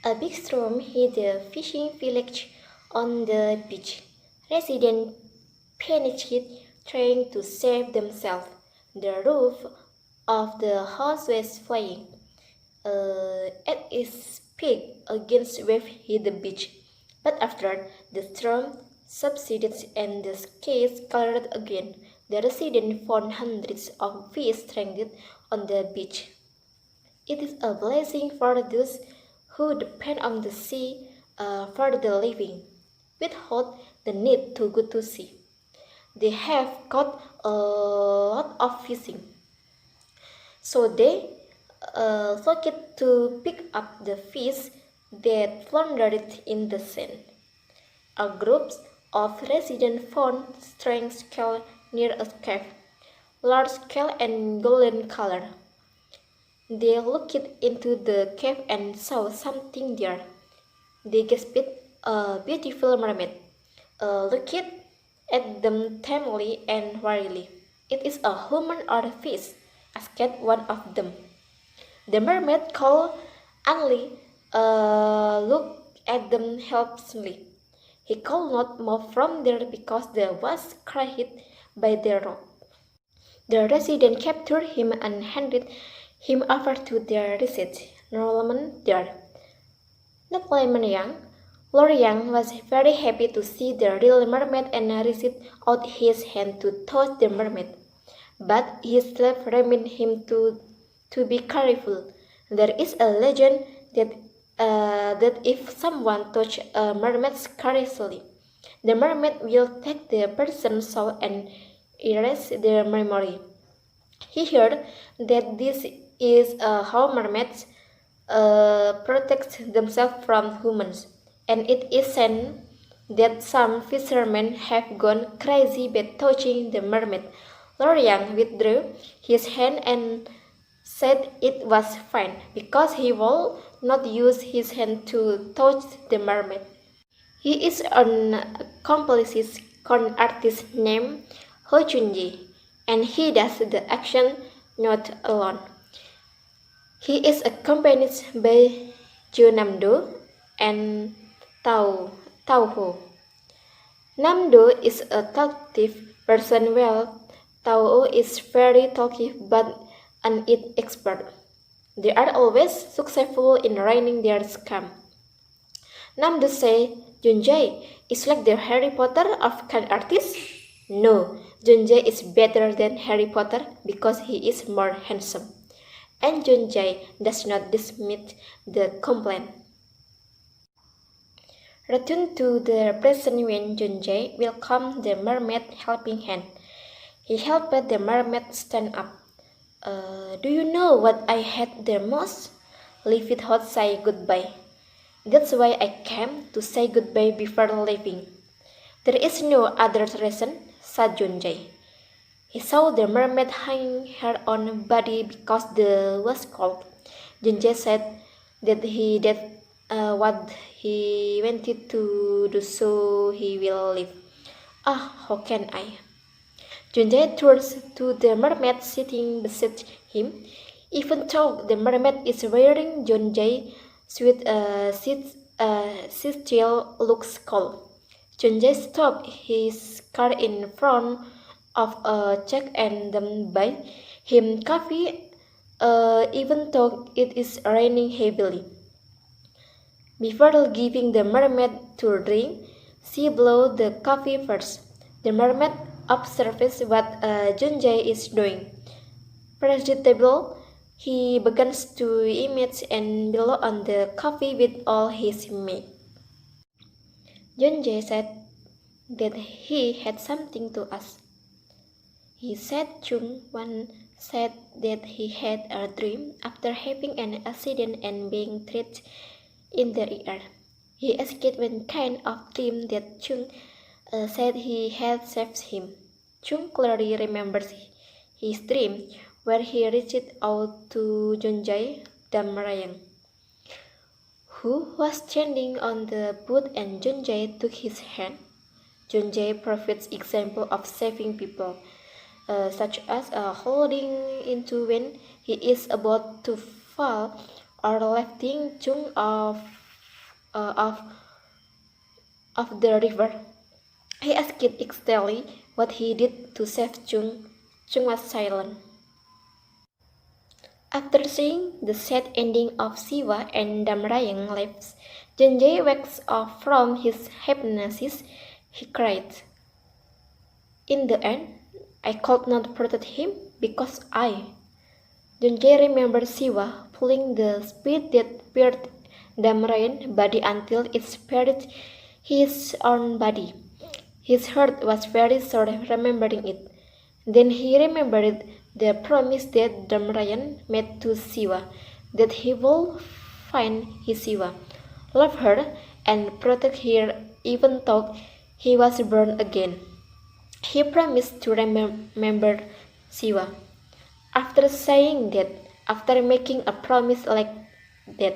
A big storm hit the fishing village on the beach. Residents panicked, trying to save themselves. The roof of the house was flying. At its peak, against wave hit the beach. But after the storm subsided and the skies cleared again, the residents found hundreds of fish stranded on the beach. It is a blessing for those who depend on the sea for the living, without the need to go to sea. They have got a lot of fishing, so they flocked to pick up the fish that floundered in the sand. A group of residents found strange scale near a cave, large scale and golden color. They looked into the cave and saw something there. They gasped, a beautiful mermaid. Looked at them timidly and warily. "It is a human or a fish?" asked one of them. The mermaid called Anli looked at them helplessly. He could not move from there because the was crushed by the rock. The resident captured him and handed him over to their research Norman there. Not Loriang. Loriang was very happy to see the real mermaid and reached out his hand to touch the mermaid. But his slave reminded him to be careful. There is a legend that if someone touches a mermaid carelessly, the mermaid will take the person's soul and erase their memory. He heard that this is how mermaids protect themselves from humans, and it is said that some fishermen have gone crazy by touching the mermaid. Loriang withdrew his hand and said it was fine because he will not use his hand to touch the mermaid. He is an accomplished con artist named Ho Chunji, and he does the action not alone. He is accompanied by Jo Namdo and Tao Ho. Namdo is a talkative person while Tao is very talkative but an expert. They are always successful in running their scam. Namdo say Junjay is like the Harry Potter of con artists. No, Junjay is better than Harry Potter because he is more handsome. And Junjay does not dismiss the complaint. Return to the present when Junjay welcomed the mermaid helping hand. He helped the mermaid stand up. Do you know what I hate the most? Leave without saying goodbye. That's why I came to say goodbye before leaving. There is no other reason, said Junjay. He saw the mermaid hang her own body because the was cold. Junjay said that he did what he wanted to do, so he will leave. How can I? Junjay turns to the mermaid sitting beside him. Even though the mermaid is wearing Junjay suit, she still looks cold. Junjay stopped his car in front of a check and then buy him coffee, even though it is raining heavily. Before giving the mermaid to drink, she blew the coffee first. The mermaid observes what Junjay is doing. Predictable, he begins to image and blow on the coffee with all his might. Junjay said that he had something to ask. He said Chung once said that he had a dream after having an accident and being treated in the ER. He asked what kind of dream that Chung said he had saved him. Chung clearly remembers his dream where he reached out to Junjay Damrayang, who was standing on the boat, and Junjay took his hand. Junjay provides example of saving people, such as holding into when he is about to fall or lifting Chung off of the river. He asked excitedly what he did to save Chung. Chung was silent. After seeing the sad ending of Siva and Damrayang lives, Janjay wakes up from his hypnosis. He cried, "In the end, I could not protect him because Janjay remembered Siva pulling the speed that pierced Damrayan's body until it spared his own body. His heart was very sore remembering it. Then he remembered the promise that Damrayan made to Siva, that he would find his Siva, love her, and protect her even though he was born again. He promised to remember Siva. After saying that, after making a promise like that,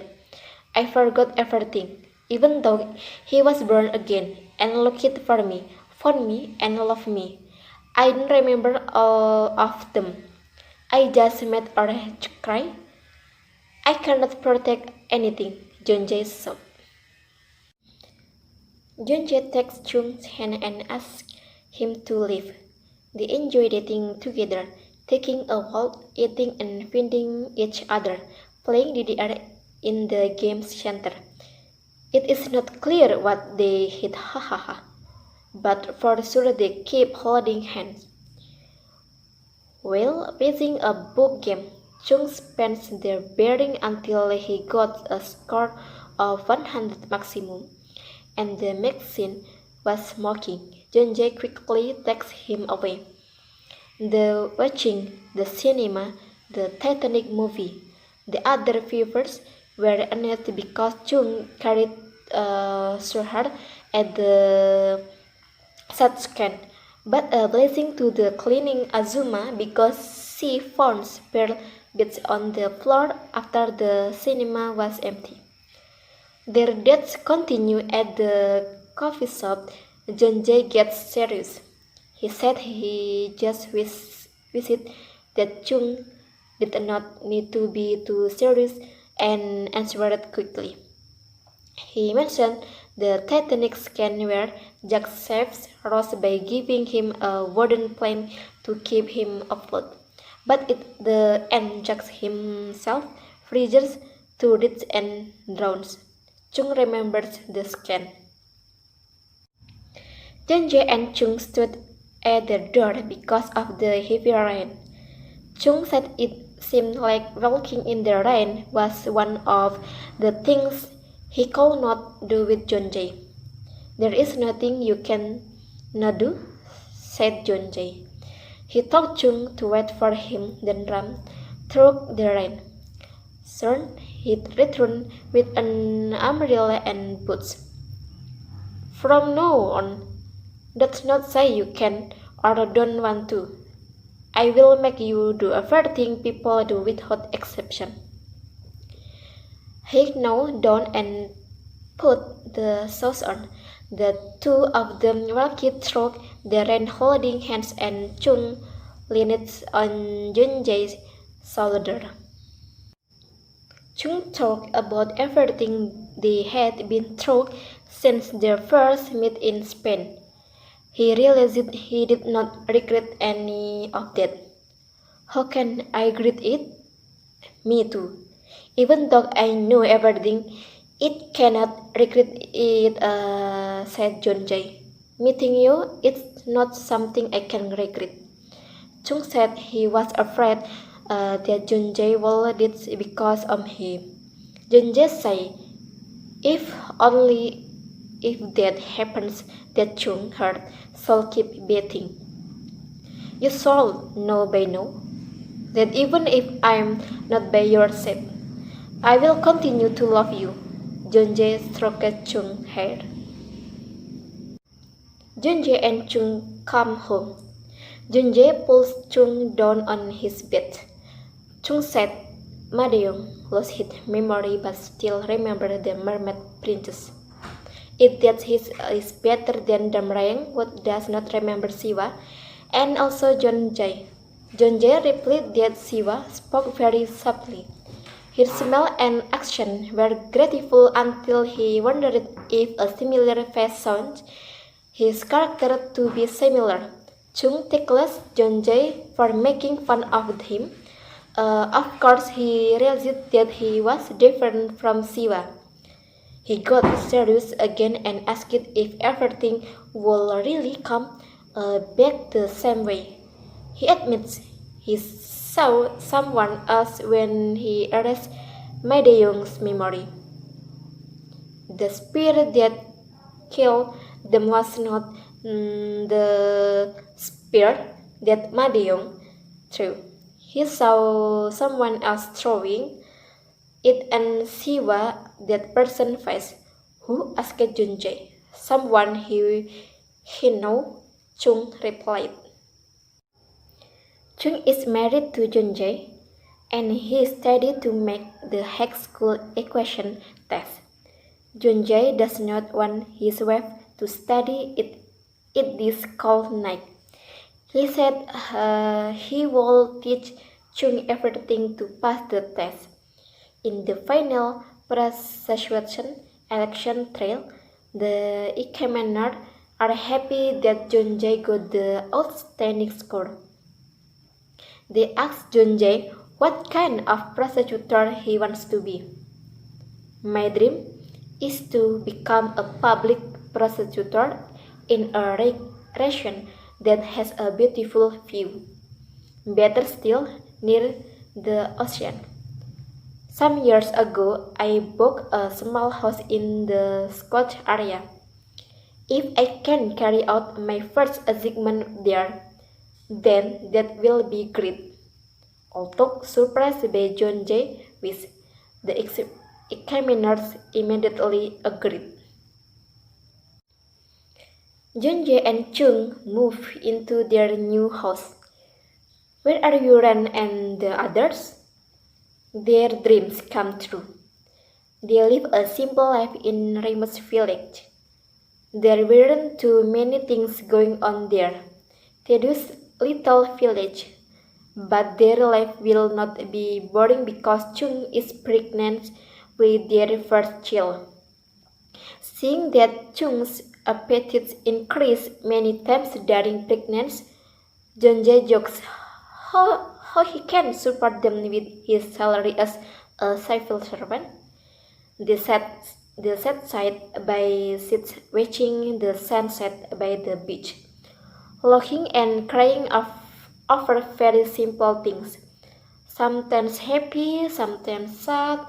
I forgot everything, even though he was born again and looked for me, found me, and loved me. I don't remember all of them. I just made her cry. I cannot protect anything," Jonjay sobbed. Jonjay takes Chung's hand and asks him to leave. They enjoy dating together, taking a walk, eating and feeding each other, playing DDR in the games center. It is not clear what they hit, hahaha, but for sure they keep holding hands. While playing a book game, Chung spends their bearing until he got a score of 100 maximum, and the magazine was smoking. Jonjay quickly takes him away. Watching the cinema, the Titanic movie. The other viewers were annoyed because Chung carried so hard at the sad scan, but a blessing to the cleaning Azuma because she found spare bits on the floor after the cinema was empty. Their dates continue at the coffee shop. Jonjay gets serious. He said he just wished that Chung did not need to be too serious and answered quickly. He mentioned the Titanic scan where Jack saves Ross by giving him a wooden plank to keep him afloat. But at the end, Jack himself freezes to death and drowns. Chung remembers the scan. Jonjay and Chung stood at the door because of the heavy rain. Chung said it seemed like walking in the rain was one of the things he could not do with Jonjay. "There is nothing you can not do," said Jonjay. He told Chung to wait for him, then ran through the rain. Soon he returned with an umbrella and boots. "From now on, that's not say you can or don't want to. I will make you do everything people do without exception." He knelt down and put the sauce on. The two of them walked through the rain holding hands, and Chung leaned on Junjay's shoulder. Chung talked about everything they had been through since their first meet in Spain. He realized he did not regret any of that. "How can I regret it?" "Me too. Even though I know everything, it cannot regret it," said Jonjay. "Meeting you, it's not something I can regret." Chung said he was afraid that Jonjay will did because of him. Jonjay said, if that happens, that Chung heart shall keep beating. "You shall know by now that even if I'm not by your side, I will continue to love you." Jonjay stroked Chung's hair. Jonjay and Chung come home. Jonjay pulls Chung down on his bed. Chung said Madeong lost his memory but still remembered the mermaid princess. If that is better than Damrayang, who does not remember Siva, and also Jonjay. Jonjay replied that Siva spoke very softly. His smile and action were grateful until he wondered if a similar face sounds his character to be similar. Chung tickled Jonjae for making fun of him. Of course, he realized that he was different from Siva. He got serious again and asked if everything will really come back the same way. He admits he saw someone else when he erased Madeong's memory. The spirit that killed them was not the spirit that Madeong threw. He saw someone else throwing it and Siwa that person face. Who asked Junjae? Someone he know, Chung replied. Chung is married to Junjae and he studied to make the high school equation test. Junjae does not want his wife to study it this cold night. He said he will teach Chung everything to pass the test. In the final persuasion election trial, the examiners are happy that Junjae got the outstanding score. They asked Junjae what kind of prosecutor he wants to be. My dream is to become a public prosecutor in a region that has a beautiful view. Better still, near the ocean. Some years ago, I bought a small house in the Scotch area. If I can carry out my first achievement there, then that will be great. Although surprised by John J. Wish, the examiners immediately agreed. John J. and Chung moved into their new house. Where are you, Ren and the others? Their dreams come true. They live a simple life in remote village. There weren't too many things going on there. Tedious little village. But their life will not be boring because Chung is pregnant with their first child. Seeing that Chung's appetite increased many times during pregnancy, Jonjae jokes how he can support them with his salary as a civil servant. They sat side by side watching the sunset by the beach, laughing and crying over very simple things. Sometimes happy, sometimes sad.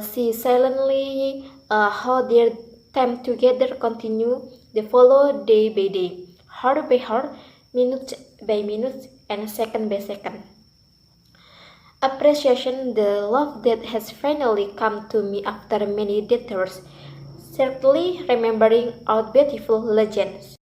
See silently how their time together continue. They follow day by day, hour by hour, minute by minute, and second by second. Appreciation the love that has finally come to me after many detours, certainly remembering our beautiful legends.